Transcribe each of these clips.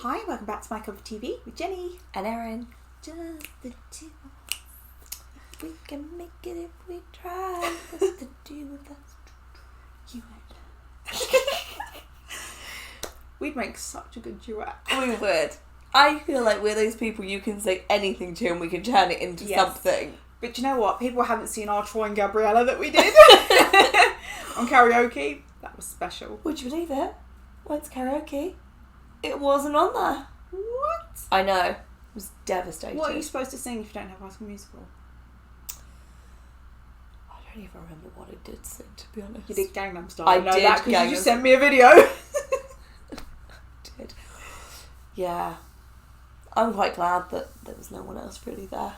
Hi, welcome back to My Cup of TV with Jenny and Erin. Just the two of us. We can make it if we try. Just the two of us. You would. We'd make such a good duet. We would. I feel like we're those people you can say anything to and we can turn it into something. But you know what? People haven't seen our Troy and Gabriella that we did on karaoke. That was special. Would you believe it? Went to karaoke. It wasn't on there. What? I know. It was devastating. What are you supposed to sing if you don't have High School Musical? I don't even remember what I did sing, to be honest. You did Gangnam Style. I know did that because you just Gangnam- sent me a video. I did. Yeah. I'm quite glad that there was no one else really there.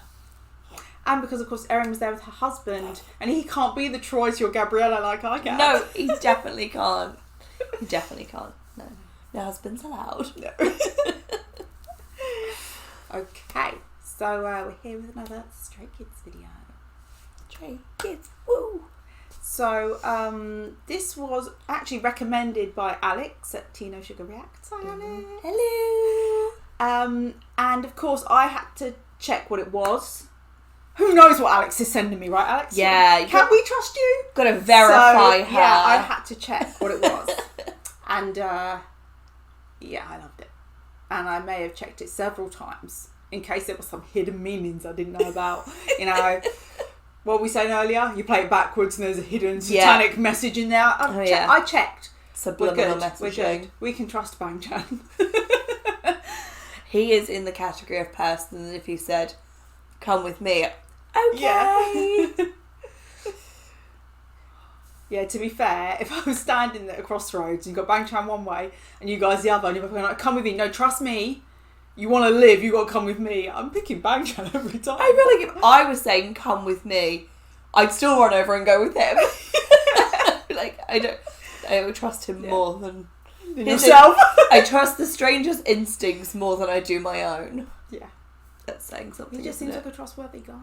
And because, of course, Erin was there with her husband, and he can't be the Troy to your Gabriella like I can. No, he definitely can't. He definitely can't. No. No husbands allowed. No. Okay, so we're here with another Stray Kids video. Stray Kids, woo! So this was actually recommended by Alex at TeaNoSuga Reacts. Hi, Alex. Hello! And of course, I had to check what it was. Who knows what Alex is sending me, right, Alex? Yeah. Can we trust you? Gotta verify her. Yeah, I had to check what it was. And yeah, I loved it. And I may have checked it several times in case there was some hidden meanings I didn't know about. You know, what were we saying earlier? You play it backwards and there's a hidden satanic message in there. I checked. Subliminal messaging. We're good. We can trust Bang Chan. He is in the category of person that if he said, come with me, okay. Yeah. Yeah, to be fair, if I was standing at a crossroads and you've got Bang Chan one way and you guys the other, and you're going like, come with me. No, trust me. You want to live, you got to come with me. I'm picking Bang Chan every time. I feel like if I was saying come with me, I'd still run over and go with him. Like, I would trust him more than yourself. I trust the stranger's instincts more than I do my own. Yeah. That's saying something. He just seems like a trustworthy guy.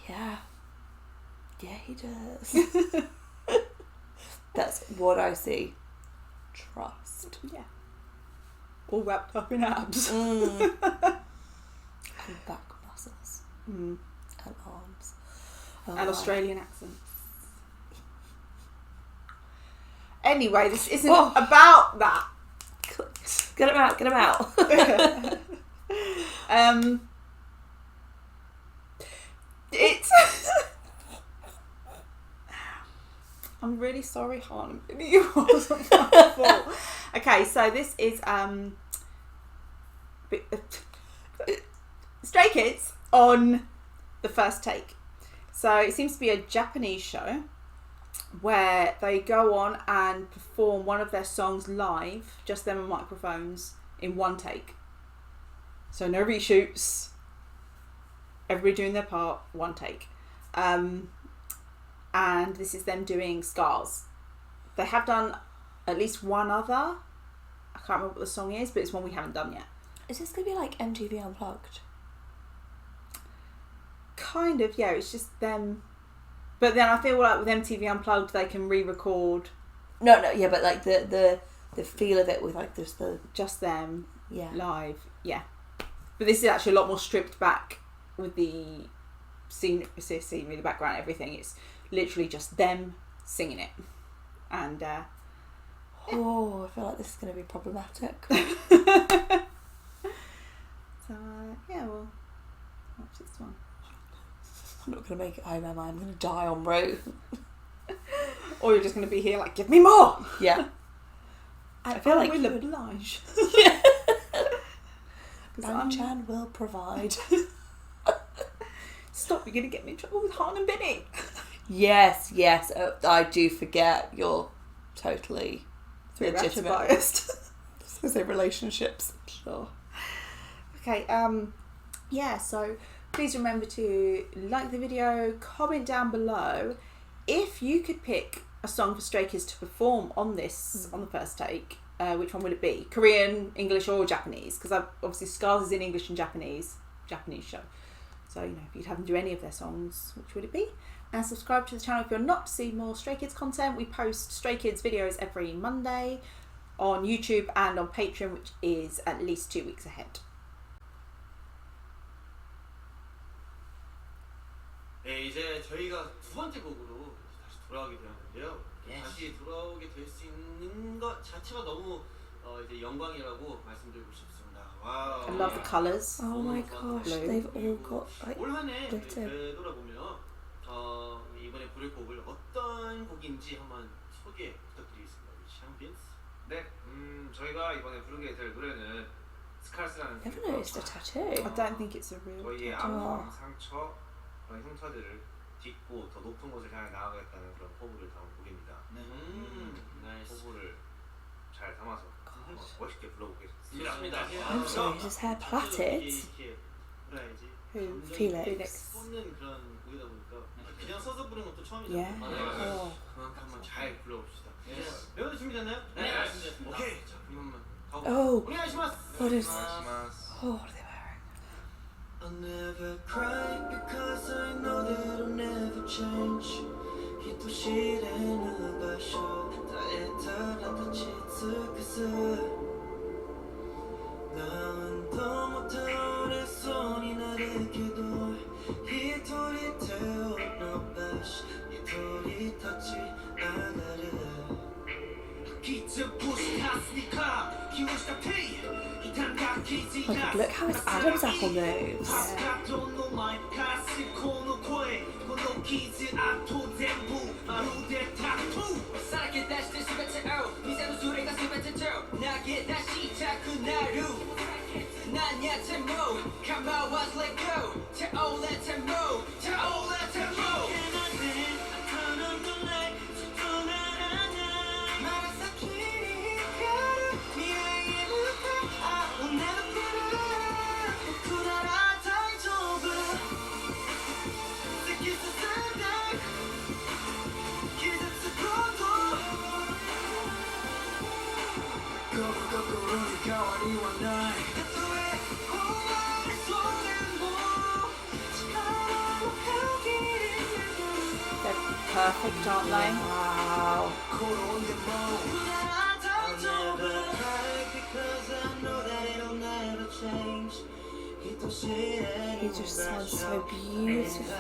Yeah. Yeah, he does. That's what I see. Trust. Yeah. All wrapped up in abs. And back muscles. And arms. Australian accents. Anyway, this isn't about that. Get him out, get him out. It's... I'm really sorry, Han. It wasn't my fault. Okay, so this is Stray Kids on the first take. So it seems to be a Japanese show where they go on and perform one of their songs live, just them and microphones, in one take. So no reshoots, everybody doing their part, one take. And this is them doing Scars. They have done at least one other. I can't remember what the song is, but it's one we haven't done yet. Is this going to be like MTV Unplugged? Kind of, yeah. It's just them. But then I feel like with MTV Unplugged, they can re-record. No, yeah, but like the feel of it with like just them live. Yeah. But this is actually a lot more stripped back with the scenery, the background, everything. It's literally just them singing it. And I feel like this is going to be problematic. So yeah, we'll watch this one. I'm not going to make it home, am I? I'm going to die en route. Or you're just going to be here like, give me more. Yeah. I feel like we'll oblige. Yeah. Bang Chan will provide. Stop, you're going to get me in trouble with Han and Binny. Yes. I do forget you're totally legitimate. Biased. I was going to say relationships. Sure. Okay, yeah, so please remember to like the video, comment down below. If you could pick a song for Stray Kids to perform on this, on the first take, which one would it be? Korean, English or Japanese? Because obviously Scars is in English and Japanese show. So, you know, if you'd have them do any of their songs, which would it be? And subscribe to the channel if you're not to see more Stray Kids content. We post Stray Kids videos every Monday. on YouTube and on Patreon, which is at least 2 weeks ahead. 네, 이제 저희가 두 번째 곡으로 다시 돌아오게 되었는데요. 다시 돌아오게 될 수 있는 것 자체가 너무 이제 영광이라고 말씀드리고 싶습니다. 와우. I love the colours. Oh my gosh, they've all got like 올 한해 glitter. 되돌아보면 이번에 부를 곡을 어떤 곡인지 한번 소개 부탁드리겠습니다. 샹빈스. 네, 저희가 이번에 부르게 될 노래는 스칼스라는 Never noticed a tattoo. I don't think it's a real. 저희의 아픔, 상처, 그런 흉터들을 딛고 더 높은 곳을 향해 나아가겠다는 그런 포부를 담은 곡입니다. 나이스. 포부를 잘 담아서 멋있게 불러보겠습니다. 좋습니다. I'm sorry, is his hair plaited? 이렇게 뭐라 해야지? Who? Felix. 쏟는 그런 곡이다 보니까 그냥 서서 부르는 것도 Yeah. 처음이잖아요. Oh. 그만큼 한번 잘 불러봅시다. 멤버들 준비됐나요? 네. 오케이. 자, 그럼 한번 가고. Oh, 오네가시마스. what is? 안녕하세요. Oh, what are they wearing? I'll never cry because I know that I'll never change. 人知れぬ場所耐えたら立ち尽くす何度も倒れそうになるけど一人手を伸ばし一人立ち上がる Like, look how his Adam's apple moves. They're perfect, aren't they? Wow. He just sounds so beautiful.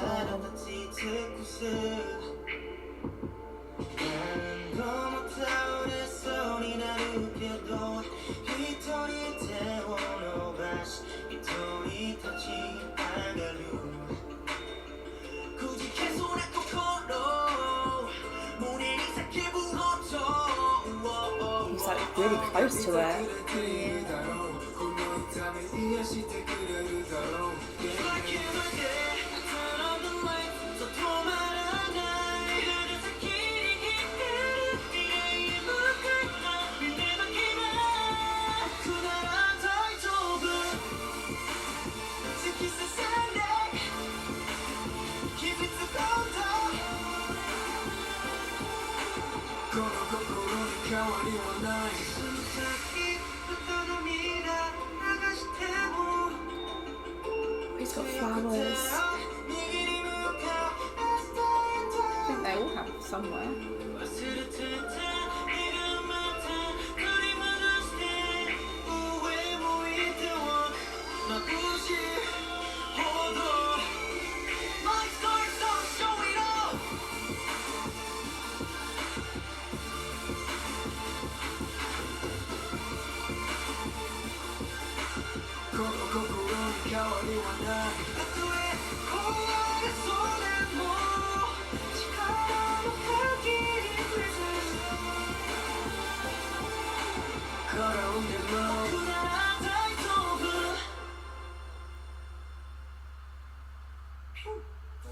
He's like really close to her. He's got flowers. I think they all have somewhere.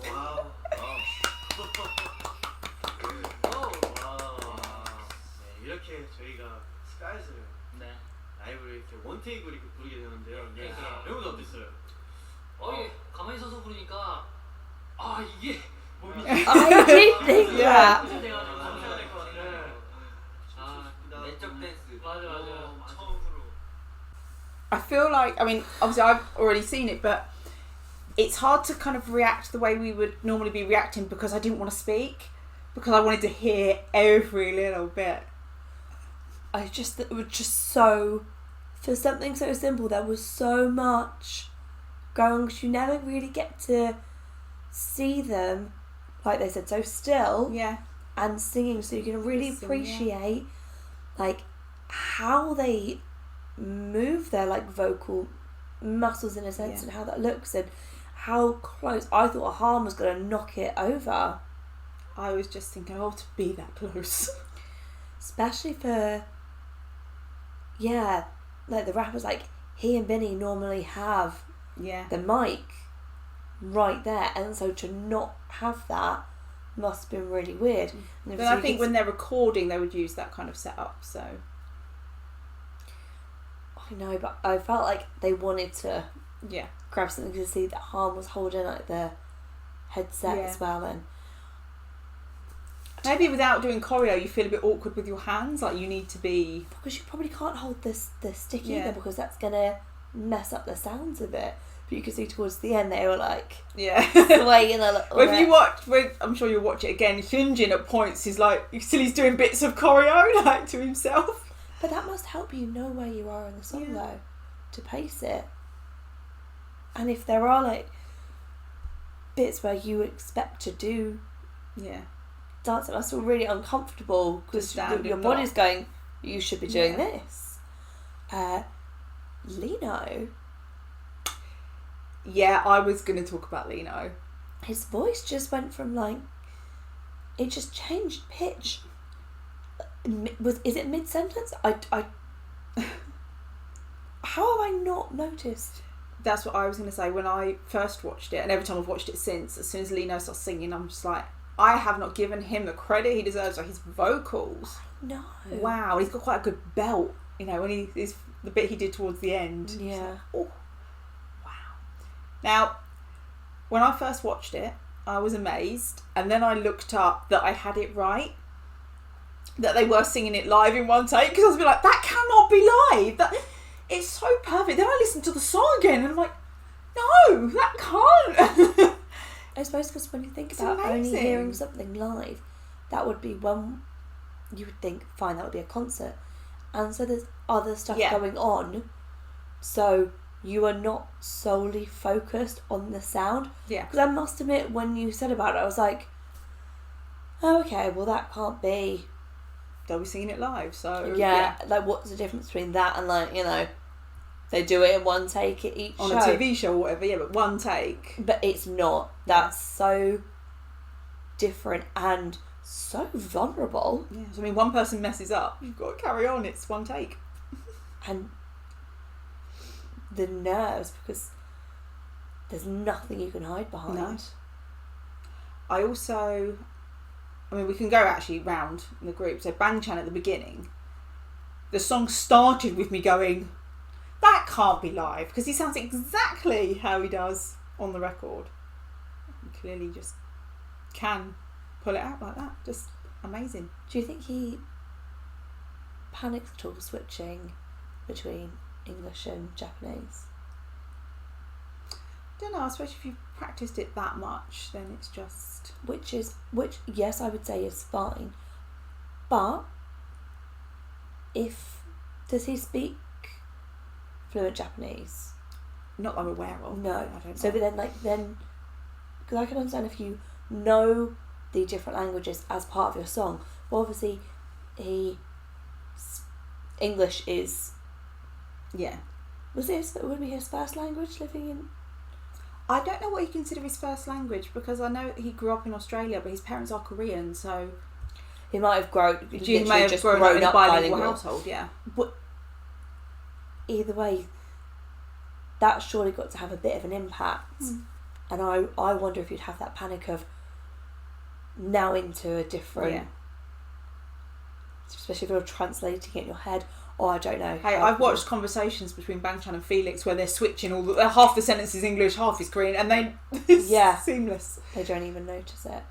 와우. 네, 이렇게 저희가 스카이즈를 라이브를 이렇게 원테이크로 이렇게 부르게 되는데요. 네. 여러분 어땠어요? 가만히 서서 부르니까 이게 몸이 I did think that. 돼가지고 감사가 될 것 같아요. 내적 댄스. 맞아. 처음으로. I feel like, I mean, obviously I've already seen it, but it's hard to kind of react the way we would normally be reacting because I didn't want to speak, because I wanted to hear every little bit. it was just so, for something so simple, there was so much going on because you never really get to see them, like they said, so still Yeah. and singing, so you can really Sing, yeah. appreciate like how they move their like vocal muscles in a sense, Yeah. and how that looks, and how close. I thought Harm was going to knock it over, I was just thinking, oh, to be that close. especially for, yeah, like the rappers, like he and Vinny normally have Yeah. the mic right there, and so to not have that must have been really weird. And But I think when they're recording, they would use that kind of setup. So I know, but I felt like they wanted to yeah, grab something to see that Harm was holding like the headset Yeah. as well, and maybe without doing choreo, you feel a bit awkward with your hands. Like you need to be. because you probably can't hold the stick Yeah. either, because that's gonna mess up the sounds of it. But you can see towards the end they were like Yeah. swaying a little Well, if you bit. watch, I'm sure you'll watch it again. Hyunjin at points is like, you still he's doing bits of choreo like to himself. But that must help you know where you are in the song Yeah. though, to pace it. And if there are like bits where you expect to do Yeah. dance, that's all really uncomfortable because stand your and body's dot. going, you should be doing Yeah. this. Lino, Yeah, I was going to talk about Lino. his voice just went from like, it just changed pitch. Is it mid sentence? I how have I not noticed? That's what I was going to say when I first watched it, and every time I've watched it since, as soon as Lino starts singing, I'm just like, I have not given him the credit he deserves for his vocals. No. Wow, he's got quite a good belt, you know, when is the bit he did towards the end. It's Yeah. like, oh, wow. Now, when I first watched it, I was amazed, and then I looked up that I had it right, that they were singing it live in one take, because I was like, that cannot be live. It's so perfect. Then I listened to the song again, and I'm like, no, that can't. I suppose because when you think It's about only amazing. hearing something live, that would be one you would think, fine, that would be a concert. And so there's other stuff Yeah. going on. So you are not solely focused on the sound. Yeah. Because I must admit, when you said about it, I was like, oh, okay, well, that can't be. They'll be singing it live, so Yeah, like, what's the difference between that and, like, you know, they do it in one take at each on show. a TV show or whatever, yeah, but one take. But it's not. That's so different and so vulnerable. Yeah, so I mean, one person messes up, you've got to carry on. It's one take. And the nerves, because there's nothing you can hide behind. No. I also, I mean, we can go actually round in the group. So Bang Chan at the beginning, the song started with me going, that can't be live, because he sounds exactly how he does on the record. He clearly just can pull it out like that. Just amazing. Do you think he panics at all switching between English and Japanese? Don't know, I suppose if you've practiced it that much, then it's just... Which, yes, I would say is fine. But does he speak fluent Japanese? Not that I'm aware of. No. I don't So, know. but then, because I can understand if you know the different languages as part of your song. Well, obviously, English is. Yeah. Would it be his first language living in? I don't know what you consider his first language, because I know he grew up in Australia, but his parents are Korean, so He might have grown. he may have grown up in a bilingual household. Yeah. But either way, that's surely got to have a bit of an impact. And I wonder if you'd have that panic of now into a different, Yeah. especially if you're translating it in your head. Or I don't know. Hey, I've watched conversations between Bang Chan and Felix where they're switching half the sentence is English, half is Korean, and it's Yeah. seamless. They don't even notice it.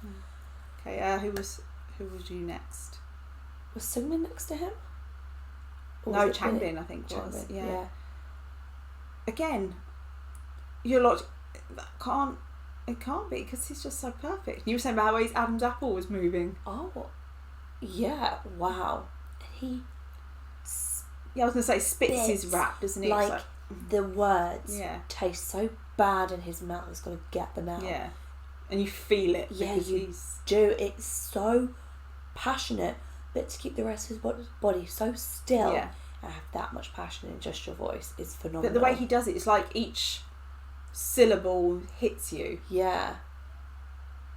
Okay, who was you next? Was Sungmin next to him? Or No, was it Billy? Changbin, I think was. Changbin, Yeah. Again, you're like, it can't be, because he's just so perfect. You were saying about how his Adam's apple was moving. Oh, yeah. Wow. Yeah, I was gonna say spits his Spits. rap, doesn't he? Like, It's the words yeah, taste so bad in his mouth. He's got to get them out. yeah, and you feel it. Yeah, because you he's do. It's so passionate, but to keep the rest of his body so still yeah. and have that much passion in just your voice is phenomenal. But the way he does it, it's like each syllable hits you. Yeah.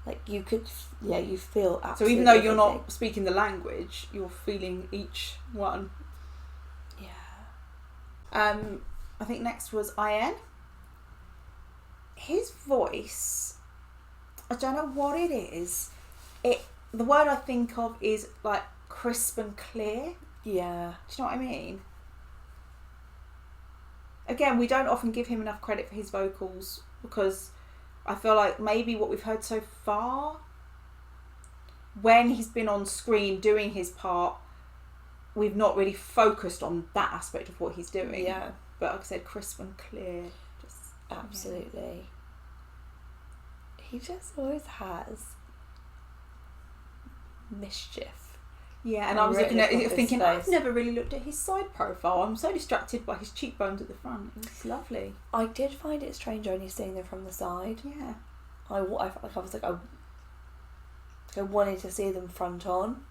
Like you could, you feel absolutely. So even though you're everything. not speaking the language, you're feeling each one. Yeah. I think next was IN. His voice, I don't know what it is. The word I think of is like crisp and clear. Yeah. Do you know what I mean? Again, we don't often give him enough credit for his vocals because I feel like maybe what we've heard so far, when he's been on screen doing his part, we've not really focused on that aspect of what he's doing. Yeah. But like I said, crisp and clear. Just Absolutely. He just always has mischief. Yeah, and I was looking at it thinking, face. I've never really looked at his side profile. I'm so distracted by his cheekbones at the front. It's lovely. I did find it strange only seeing them from the side. Yeah. I wanted to see them front on,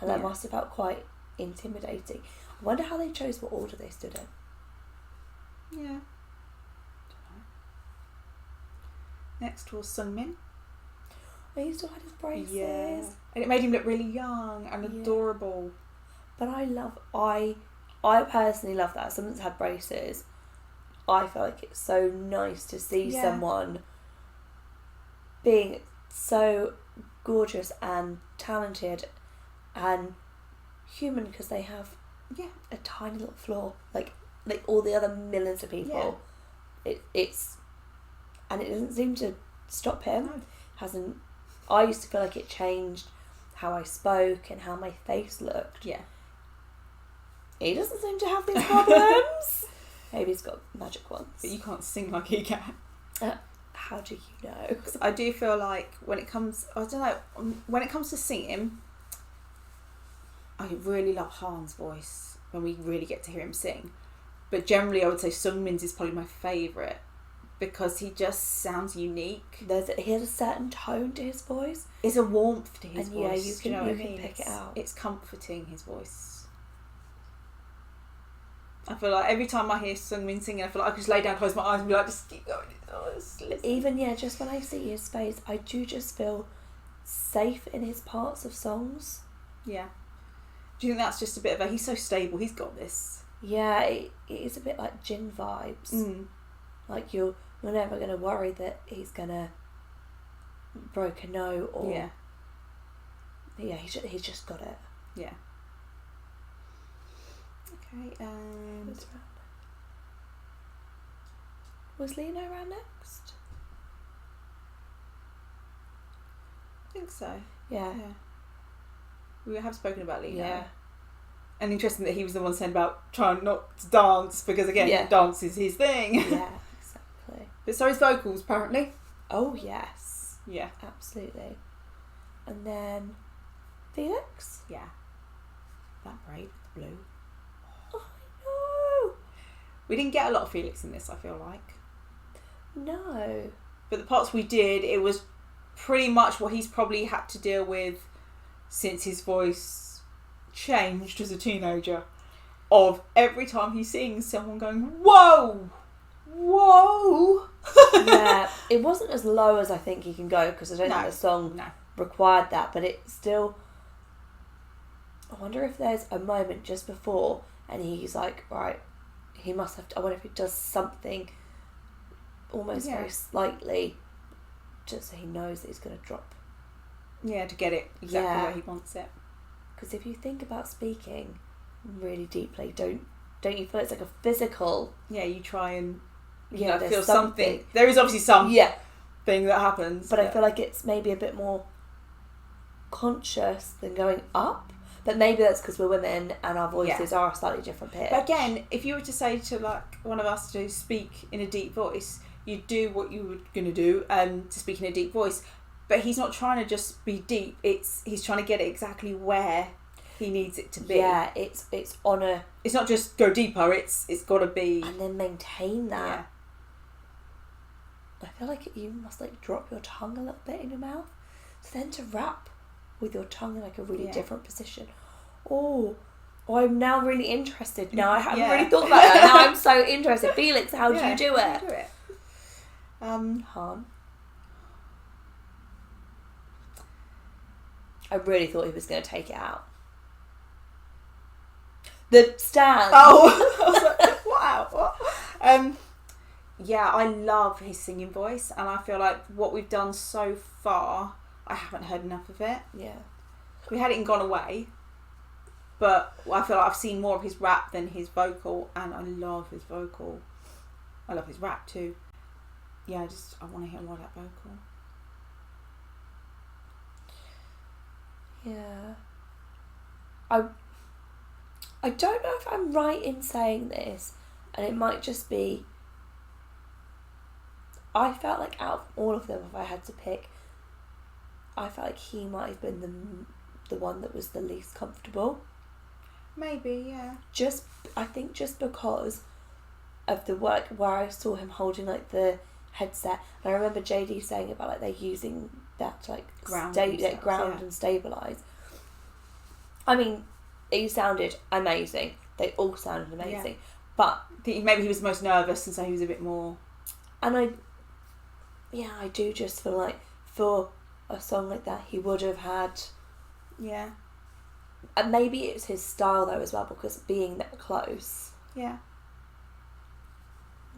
and that Yeah. must have felt quite intimidating. I wonder how they chose what order they stood in. Yeah. Next was Sungmin. Oh, he still had his braces. Yeah. And it made him look really young and Yeah. adorable. But I personally love that. Someone's had braces. I feel like it's so nice to see Yeah. someone being so gorgeous and talented and human because they have Yeah. a tiny little flaw like all the other millions of people. It's and it doesn't seem to stop him. No. Hasn't. I used to feel like it changed how I spoke and how my face looked. Yeah. He doesn't seem to have these problems. Maybe he's got magic ones. But you can't sing like he can. How do you know? I do feel like when it comes to singing, I really love Han's voice when we really get to hear him sing. But generally I would say Sungmin's is probably my favourite because he just sounds unique. He has a certain tone to his voice. There's a warmth to his And voice. you do can- know what you I can mean? pick it out. It's comforting, his voice. I feel like every time I hear Sungmin singing, I feel like I could just lay down, close my eyes and be like, just keep going. Oh, just listen. Even just when I see his face, I do just feel safe in his parts of songs. Yeah. Do you think that's just a bit of he's so stable, he's got this? Yeah, it is a bit like Jin vibes. Mm. Like you're never going to worry that he's going to broke a note or... Yeah. He's just got it. Yeah. Okay, and... Was Lino around next? I think so. Yeah. Yeah. We have spoken about Lino. Yeah. And interesting that he was the one saying about trying not to dance because, again, Yeah. dance is his thing. Yeah, exactly. But so his vocals, apparently. Oh, yes. Yeah. Absolutely. And then Felix? Yeah. That braid with the blue. Oh, no. We didn't get a lot of Felix in this, I feel like. No. But the parts we did, it was pretty much what he's probably had to deal with since his voice changed as a teenager. Of every time he sings, someone going, whoa! Whoa! Yeah, it wasn't as low as I think he can go because I don't think the song required that, but it still... I wonder if there's a moment just before and he's like, right, he must have... I wonder if he does something almost very slightly just so he knows that he's going to drop. Yeah, to get it exactly where he wants it. Because if you think about speaking really deeply, don't you feel it's like a physical... Yeah, you try and there's feel something. There is obviously some thing that happens. But I feel like it's maybe a bit more conscious than going up. But maybe that's because we're women and our voices are a slightly different pitch. But again, if you were to say to like one of us to speak in a deep voice, you'd do what you were going to do to speak in a deep voice. But he's not trying to just be deep. He's trying to get it exactly where he needs it to be. Yeah, it's on a... It's not just go deeper, it's got to be... And then maintain that. Yeah. I feel like you must like drop your tongue a little bit in your mouth. So then to rap with your tongue in like a really different position. Oh, I'm now really interested. Now I haven't really thought about that. Now I'm so interested. Felix, how do you do it? How do you do it? Han. I really thought he was going to take it out. The stand. Oh, I was like, wow. What? Yeah, I love his singing voice, and I feel like what we've done so far, I haven't heard enough of it. Yeah. We had it in Gone Away, but I feel like I've seen more of his rap than his vocal, and I love his vocal. I love his rap too. Yeah, I want to hear more of that vocal. Yeah. I don't know if I'm right in saying this, and it might just be... I felt like out of all of them, if I had to pick, I felt like he might have been the one that was the least comfortable. Maybe, yeah. I think just because of the work where I saw him holding like the headset, and I remember JD saying about like they're using that to like ground and stabilise. I mean, he sounded amazing. They all sounded amazing, but maybe he was the most nervous, and so he was a bit more. And I do just feel like for a song like that, he would have had. Yeah. And maybe it's his style though as well, because being that close. Yeah.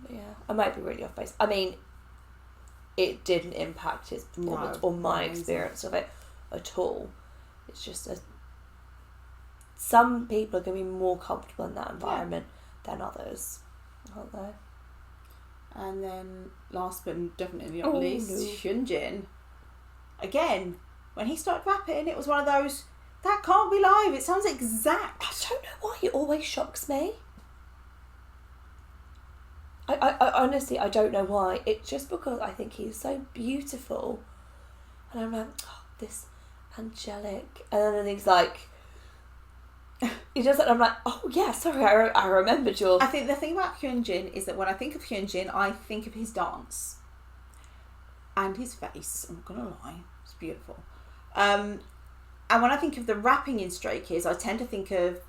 Yeah, I might be really off base. I mean, it didn't impact his performance or my experience of it at all. It's just some people are going to be more comfortable in that environment than others, aren't they? And then, last but definitely not least, Hyunjin. Again, when he started rapping, it was one of those, that can't be live, it sounds exact. I don't know why it always shocks me. I honestly, I don't know why. It's just because I think he's so beautiful. And I'm like, oh, this angelic. And then he's like, he does it and I'm like, oh yeah, sorry, I remembered your... I think the thing about Hyunjin is that when I think of Hyunjin, I think of his dance. And his face, I'm not going to lie, it's beautiful. And when I think of the rapping in Stray Kids, I tend to think of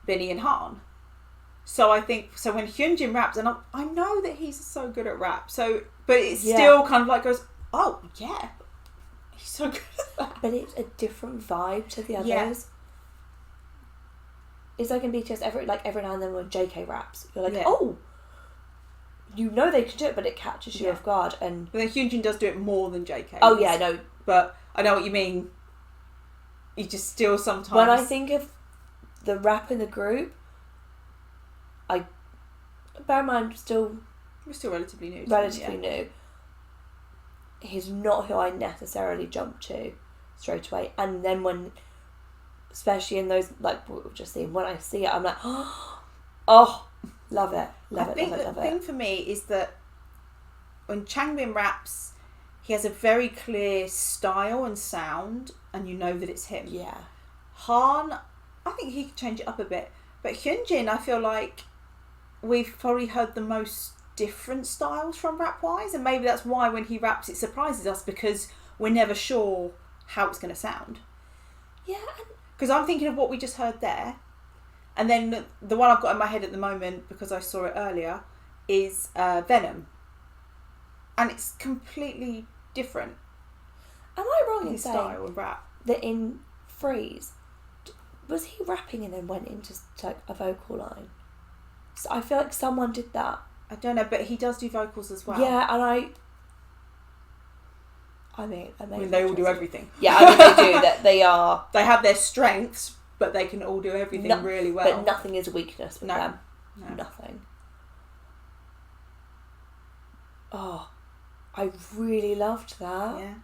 Binnie and Han. So I think, when Hyunjin raps, and I know that he's so good at rap, but it still kind of like goes, oh yeah, he's so good at that. But it's a different vibe to the others. Yeah. It's like in BTS, every now and then when JK raps, you're like, oh, you know they can do it, but it catches you off guard. But then Hyunjin does do it more than JK. Oh yeah, no. But I know what you mean. You just still sometimes... When I think of the rap in the group, bear in mind, we're still relatively new. New. He's not who I necessarily jump to straight away. And then when, especially in those, like what we've just seen, when I see it, I'm like, oh, love it. I think the thing for me is that when Changbin raps, he has a very clear style and sound, and you know that it's him. Yeah. Han, I think he can change it up a bit. But Hyunjin, I feel like we've probably heard the most different styles from rap-wise, and maybe that's why when he raps it surprises us, because we're never sure how it's going to sound. Yeah. Because I'm thinking of what we just heard there, and then the one I've got in my head at the moment, because I saw it earlier, is Venom. And it's completely different. Am I wrong in saying style of rap that in Freeze, was he rapping and then went into like a vocal line? So I feel like someone did that. I don't know, but he does do vocals as well. Yeah, and I mean, they all do everything. Yeah, I mean they do. That they have their strengths, but they can all do everything really well. But nothing is a weakness with them. No. Nothing. Oh, I really loved that. Yeah.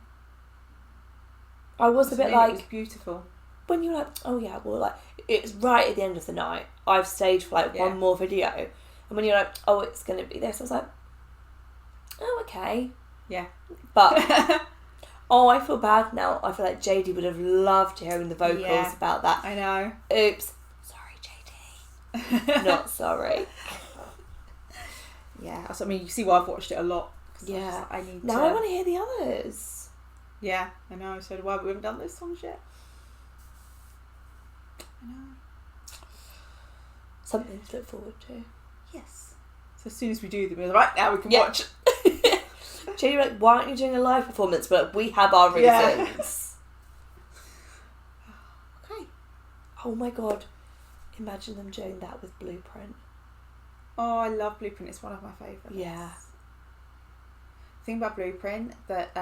I was a bit like... It was beautiful. When you're like, oh yeah, well, like, it's right at the end of the night. I've stayed for like one more video. And when you're like, oh, it's going to be this, I was like, oh, okay. Yeah. But Oh, I feel bad now. I feel like JD would have loved hearing the vocals Yeah. about that. I know. Oops. Sorry, JD. Not sorry. Yeah, I mean, you see why I've watched it a lot. 'Cause Yeah. I need Now to. I want to hear the others. Yeah, I know. So do I. We haven't done those songs yet. I know. Something to look forward to. Yes. So as soon as we do them, we're right now we can Yeah. watch. JD, like, why aren't you doing a live performance? But we have our reasons. Yeah. Okay. Oh my god. Imagine them doing that with Blueprint. Oh, I love Blueprint. It's one of my favourites. Yeah. The thing about Blueprint that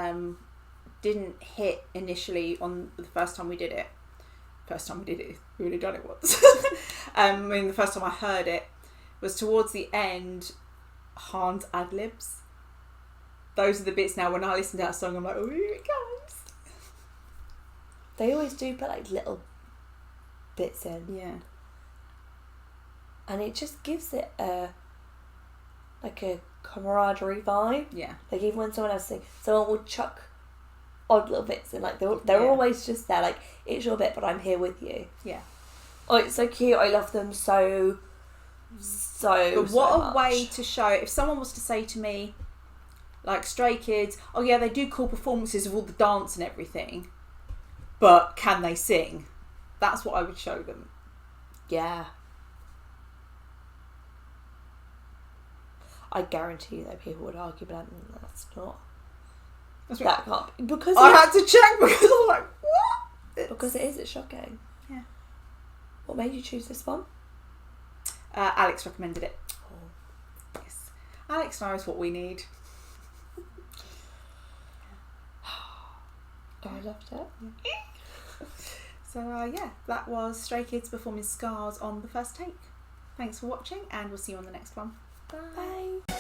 didn't hit initially on the first time we did it. We've only done it once. I mean, the first time I heard it was towards the end, Han's ad-libs. Those are the bits now when I listen to that song, I'm like, oh, here it comes. They always do put like little bits in. Yeah. And it just gives it a camaraderie vibe. Yeah. Like even when someone else sings, someone will chuck odd little bits in. Like they're Yeah. always just there. Like, it's your bit, but I'm here with you. Yeah. Oh, it's so cute. I love them so But what much. a way to show, if someone was to say to me, like Stray Kids, oh yeah, they do cool performances of all the dance and everything, but can they sing? That's what I would show them. Yeah. I guarantee you that people would argue, but that's not. That's That can't be. Because I had to check because I was like, what? because it is. It's shocking. Yeah. What made you choose this one? Alex recommended it. Oh. Yes. Alex knows what we need. Oh, I loved it. So yeah, that was Stray Kids performing Scars on the first take. Thanks for watching, and we'll see you on the next one. Bye. Bye.